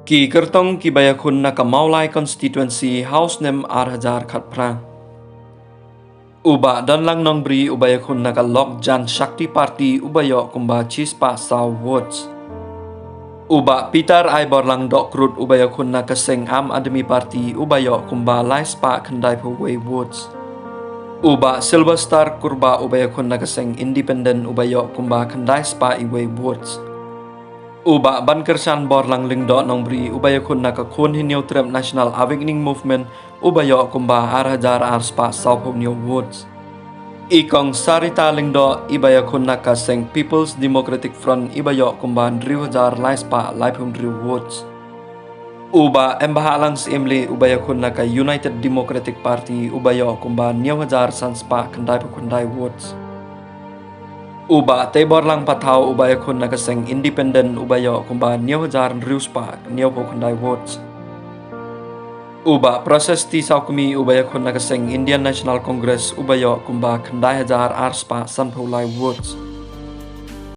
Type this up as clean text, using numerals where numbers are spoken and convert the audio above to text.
Ki kertong ki bayakun na Kamaulai constituency house nem 8,000 khat prang. Uba dan lang nong bri ubayakun na Lok Jan Shakti Party ubayo kumba Chispa South Woods. Uba Peter Aibor lang dok krut ubayakun na Kaseng Am Adami Party ubayo kumba Laispa Kendai Way Woods. Uba Silver Star kurba ubayakun na Kaseng Independent ubayo kumba Kendai Spa Iway Woods. Uba Bankersan Borlang Lingdo Nongbri ubayakun na Kakun Hinyo Trem National Awakening Movement ubayo kumba Arhajar Arspa South New Woods. Ikong Sarita Lingdo ibayakun na Kaseng People's Democratic Front ibayo kumba Driwajar Laispa Laipum Drew Woods. Uba Embahalang Simli ubayakun na ka United Democratic Party ubayo kumba Niyawajar Sanspa Kendai Pukundai Woods. Uba Tebor lang patao ubayakun na Kaseng Independent ubayo kumba Niyawajar Riuspa Niyapo Kendai Woods. Uba proses ti saukumi ubayakun na Kaseng Indian National Congress ubayo kumba Kendai Hajar Arspa Sanpulai Woods.